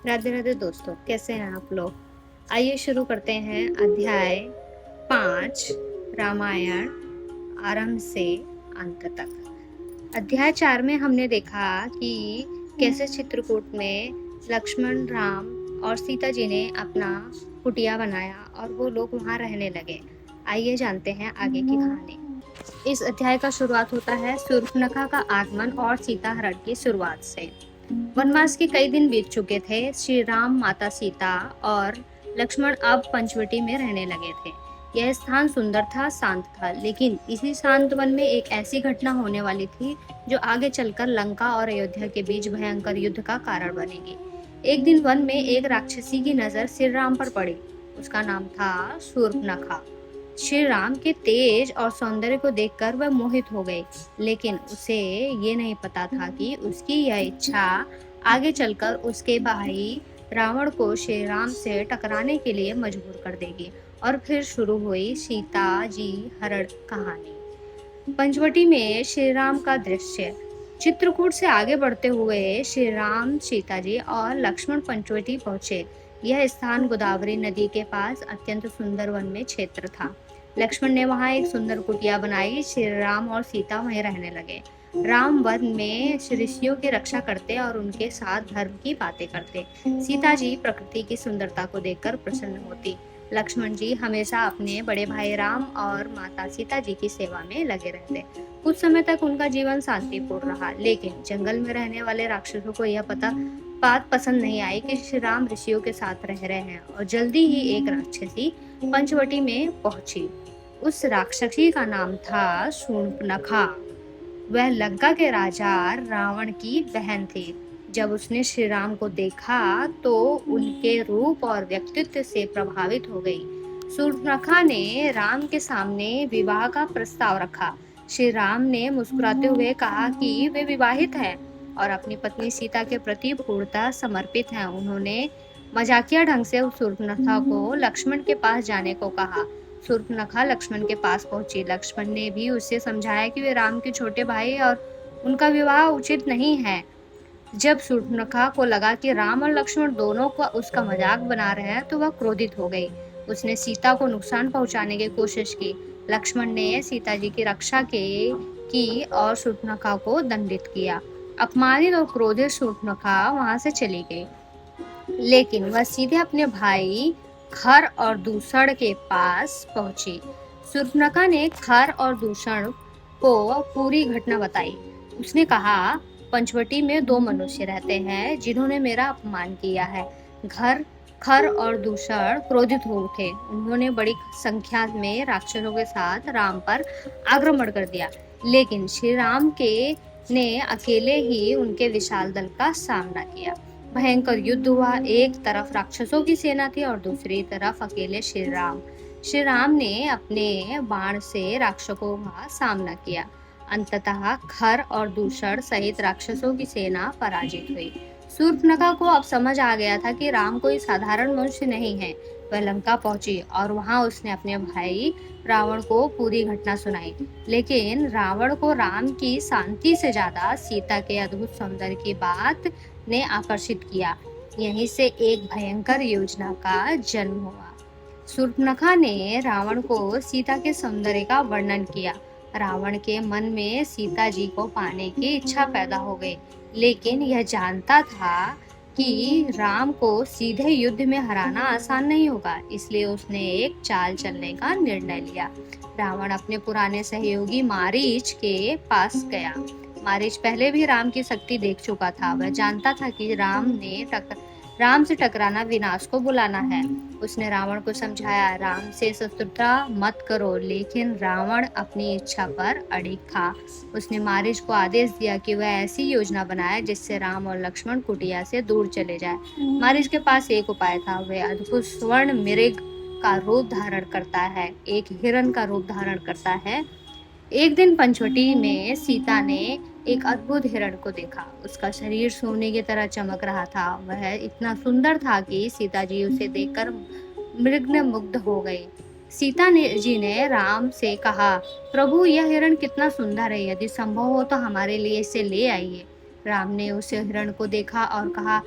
राधे राधे दोस्तों, कैसे हैं आप लोग। आइए शुरू करते हैं अध्याय 5 रामायण आरंभ से अंत तक। अध्याय 4 में हमने देखा कि कैसे चित्रकूट में लक्ष्मण, राम और सीता जी ने अपना कुटिया बनाया और वो लोग वहां रहने लगे। आइए जानते हैं आगे की कहानी। इस अध्याय का शुरुआत होता है शूर्पणखा का आगमन और सीता हरण की शुरुआत से। वनवास के कई दिन बीत चुके थे। श्री राम, माता सीता और लक्ष्मण अब पंचवटी में रहने लगे थे। यह स्थान सुंदर था, शांत था, लेकिन इसी शांत वन में एक ऐसी घटना होने वाली थी जो आगे चलकर लंका और अयोध्या के बीच भयंकर युद्ध का कारण बनेगी। एक दिन वन में एक राक्षसी की नजर श्री राम पर पड़ी। उसका नाम था शूर्पणखा। श्री राम के तेज और सौंदर्य को देखकर वह मोहित हो गई, लेकिन उसे ये नहीं पता था कि उसकी यह इच्छा आगे चलकर उसके भाई रावण को श्री राम से टकराने के लिए मजबूर कर देगी। और फिर शुरू हुई सीता जी हरण कहानी। पंचवटी में श्री राम का दृश्य। चित्रकूट से आगे बढ़ते हुए श्री राम, सीता जी और लक्ष्मण पंचवटी पहुंचे। यह स्थान गोदावरी नदी के पास अत्यंत सुंदर वन में क्षेत्र था। लक्ष्मण ने वहां एक सुंदर कुटिया बनाई। श्री राम और सीता वहीं रहने लगे। राम वन में ऋषियों की रक्षा करते और उनके साथ धर्म की बातें करते। सीता जी प्रकृति की सुंदरता को देखकर प्रसन्न होती। लक्ष्मण जी हमेशा अपने बड़े भाई राम और माता सीता जी की सेवा में लगे रहते। कुछ समय तक उनका जीवन शांतिपूर्ण रहा, लेकिन जंगल में रहने वाले राक्षसों को यह बात पसंद नहीं आई कि श्री राम ऋषियों के साथ रह रहे हैं, और जल्दी ही एक राक्षसी पंचवटी में पहुंची। उस राक्षसी का नाम था शूर्पणखा। वह लंका के राजा रावण की बहन थी। जब उसने श्री राम को देखा तो उनके रूप और व्यक्तित्व से प्रभावित हो गई। शूर्पणखा ने राम के सामने विवाह का प्रस्ताव रखा। श्री राम ने मुस्कुराते हुए कहा कि वे विवाहित हैं और अपनी पत्नी सीता के प्रति पूर्णतः समर्पित हैं। उन्होंने मजाकिया ढंग से शूर्पणखा को लक्ष्मण के पास जाने को कहा। शूर्पणखा लक्ष्मण के पास पहुंची। लक्ष्मण ने भी उसे समझाया कि वे राम के छोटे भाई और उनका विवाह उचित नहीं है। जब शूर्पणखा को लगा कि राम और लक्ष्मण दोनों को उसका मजाक बना रहे हैं तो वह क्रोधित हो गई। उसने सीता को नुकसान पहुंचाने की कोशिश की। लक्ष्मण ने सीता जी की रक्षा की और शूर्पणखा को दंडित किया। अपमानित और क्रोधित शूर्पणखा वहां से चली गई, लेकिन वह सीधे अपने भाई खर और दूषण के पास पहुंची। शूर्पणखा ने खर और दूषण को पूरी घटना बताई। उसने कहा, पंचवटी में दो मनुष्य रहते हैं जिन्होंने मेरा अपमान किया है। खर और दूषण क्रोधित हो उठे। उन्होंने बड़ी संख्या में राक्षसों के साथ राम पर आक्रमण कर दिया, लेकिन श्री राम के ने अकेले ही उनके विशाल दल का सामना किया। भयंकर युद्ध हुआ। एक तरफ राक्षसों की सेना थी और दूसरी तरफ अकेले श्री राम। श्री राम ने अपने बाण से राक्षसों का सामना किया। अंततः खर और दूषण सहित राक्षसों की सेना पराजित हुई। शूर्पणखा को अब समझ आ गया था कि राम कोई साधारण मनुष्य नहीं है। वह लंका पहुंची और वहां उसने अपने भाई रावण को पूरी घटना सुनाई, लेकिन रावण को राम की शांति से ज्यादा सीता के अद्भुत सौंदर्य की बात ने आकर्षित किया। यहीं से एक भयंकर योजना का जन्म हुआ। शूर्पणखा ने रावण को सीता के सौंदर्य का वर्णन किया। रावण के मन में सीता जी को पाने की इच्छा पैदा हो गई, लेकिन यह जानता था कि राम को सीधे युद्ध में हराना आसान नहीं होगा, इसलिए उसने एक चाल चलने का निर्णय लिया। रावण अपने पुराने सहयोगी मारीच के पास गया। मारीच पहले भी राम की शक्ति देख चुका था। वह जानता था कि राम से टकराना विनाश को बुलाना है। उसने रावण को समझाया, राम से शत्रुता मत करो, लेकिन रावण अपनी इच्छा पर अड़िग था। उसने मारीच को आदेश दिया कि वह ऐसी योजना बनाए जिससे राम और लक्ष्मण कुटिया से दूर चले जाए। मारीच के पास एक उपाय था। वह अद्भुत स्वर्ण मृग का रूप धारण करता है, एक हिरण का रूप धारण करता है। एक दिन पंचवटी में सीता ने एक अद्भुत हिरण को देखा। उसका शरीर सोने की तरह चमक रहा था। वह इतना सुंदर था कि सीता जी उसे देखकर मृग मुग्ध हो गई। जी ने राम से कहा, प्रभु यह हिरण कितना सुंदर है, यदि संभव हो तो हमारे लिए इसे ले आइए। राम ने उस हिरण को देखा और कहा,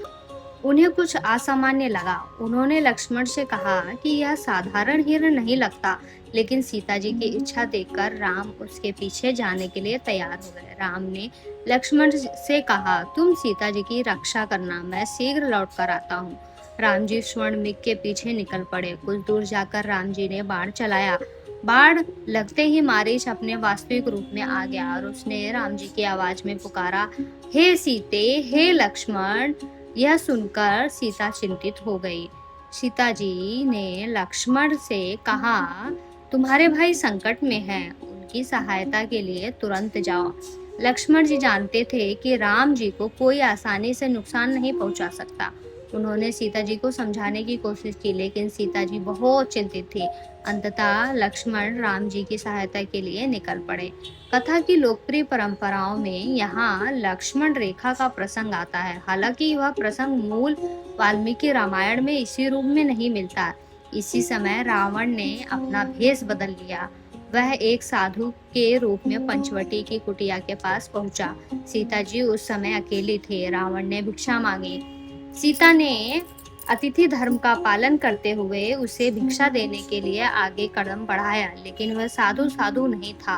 उन्हें कुछ असामान्य लगा। उन्होंने लक्ष्मण से कहा कि यह साधारण हिरण नहीं लगता, लेकिन सीता जी की इच्छा देखकर राम उसके पीछे जाने के लिए तैयार हो गए। राम ने लक्ष्मण से कहा, तुम सीता जी की रक्षा करना, मैं शीघ्र लौट कर आता हूँ। राम जी स्वर्ण मृग के पीछे निकल पड़े। कुछ दूर जाकर राम जी ने बाण चलाया। बाण लगते ही मारीच अपने वास्तविक रूप में आ गया और उसने राम जी की आवाज में पुकारा, हे सीते, हे लक्ष्मण। यह सुनकर सीता चिंतित हो गई। सीता जी ने लक्ष्मण से कहा, तुम्हारे भाई संकट में हैं, उनकी सहायता के लिए तुरंत जाओ। लक्ष्मण जी जानते थे कि राम जी को कोई आसानी से नुकसान नहीं पहुंचा सकता। उन्होंने सीता जी को समझाने की कोशिश की, लेकिन सीता जी बहुत चिंतित थी। अंततः लक्ष्मण राम जी की सहायता के लिए निकल पड़े। कथा की लोकप्रिय परंपराओं में यहाँ लक्ष्मण रेखा का प्रसंग आता है। हालांकि वह प्रसंग मूल वाल्मीकि रामायण में इसी रूप में नहीं मिलता। इसी समय रावण ने अपना भेष बदल लिया। वह एक साधु के रूप में पंचवटी की कुटिया के पास पहुंचा। सीता जी उस समय अकेली थे। रावण ने भिक्षा मांगी। सीता ने अतिथि धर्म का पालन करते हुए उसे भिक्षा देने के लिए आगे कदम बढ़ाया, लेकिन वह साधु साधु नहीं था।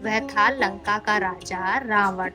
वह था लंका का राजा रावण।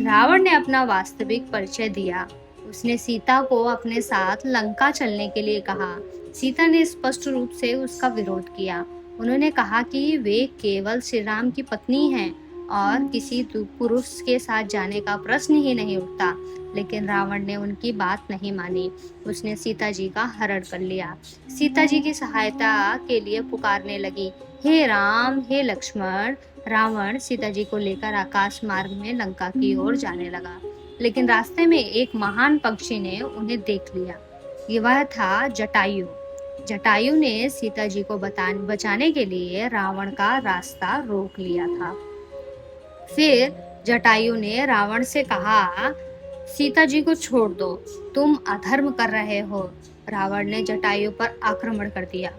रावण ने अपना वास्तविक परिचय दिया। उसने सीता को अपने साथ लंका चलने के लिए कहा। सीता ने स्पष्ट रूप से उसका विरोध किया। उन्होंने कहा कि वे केवल श्री राम की पत्नी हैं और किसी पुरुष के साथ जाने का प्रश्न ही नहीं उठता। लेकिन रावण ने उनकी बात नहीं मानी। उसने सीता जी का हरण कर लिया। सीता जी की सहायता के लिए पुकारने लगी, हे राम, हे लक्ष्मण। रावण सीता जी को लेकर आकाश मार्ग में लंका की ओर जाने लगा, लेकिन रास्ते में एक महान पक्षी ने उन्हें देख लिया। ये वह था जटायु। जटायु ने सीता जी को बचाने के लिए रावण का रास्ता रोक लिया था। फिर जटायु ने रावण से कहा, सीता जी को छोड़ दो, तुम अधर्म कर रहे हो। रावण ने जटायु पर आक्रमण कर दिया।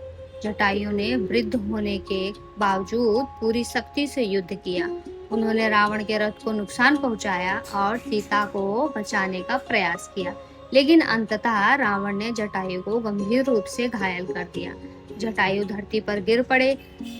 जटायु ने वृद्ध होने के बावजूद पूरी शक्ति से युद्ध किया। उन्होंने रावण के रथ को नुकसान पहुंचाया और सीता को बचाने का प्रयास किया, लेकिन अंततः रावण ने जटायु को गंभीर रूप से घायल कर दिया। जटायु धरती पर गिर पड़े।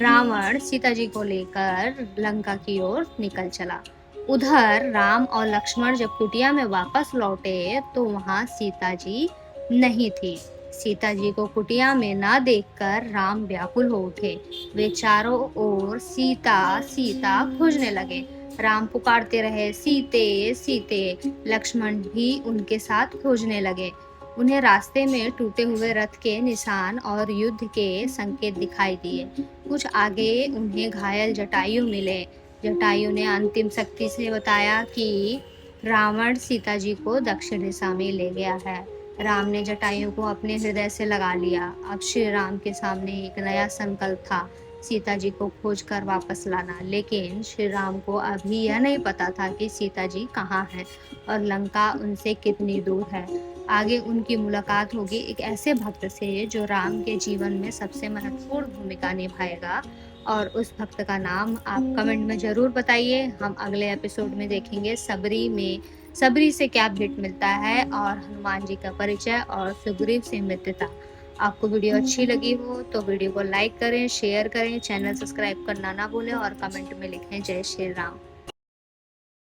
रावण सीता जी को लेकर लंका की ओर निकल चला। उधर राम और लक्ष्मण जब कुटिया में वापस लौटे तो वहां सीता जी नहीं थी। सीता जी को कुटिया में न देखकर राम व्याकुल हो उठे। वे चारों ओर सीता सीता खोजने लगे। राम पुकारते रहे, सीते सीते। लक्ष्मण भी उनके साथ खोजने लगे। उन्हें रास्ते में टूटे हुए रथ के निशान और युद्ध के संकेत दिखाई दिए। कुछ आगे उन्हें घायल जटायु मिले। जटायु ने अंतिम शक्ति से बताया कि रावण सीता जी को दक्षिण दिशा में ले गया है। राम ने जटायु को अपने हृदय से लगा लिया। अब श्री राम के सामने एक नया संकल्प था, सीता जी को खोज कर वापस लाना। लेकिन श्री राम को अभी यह नहीं पता था कि सीता जी कहाँ है और लंका उनसे कितनी दूर है। आगे उनकी मुलाकात होगी एक ऐसे भक्त से जो राम के जीवन में सबसे महत्वपूर्ण भूमिका निभाएगा, और उस भक्त का नाम आप कमेंट में जरूर बताइए। हम अगले एपिसोड में देखेंगे सबरी से क्या भेंट मिलता है और हनुमान जी का परिचय और सुग्रीव से मित्रता। आपको वीडियो अच्छी लगी हो तो वीडियो को लाइक करें, शेयर करें, चैनल सब्सक्राइब करना ना भूलें और कमेंट में लिखें जय श्री राम।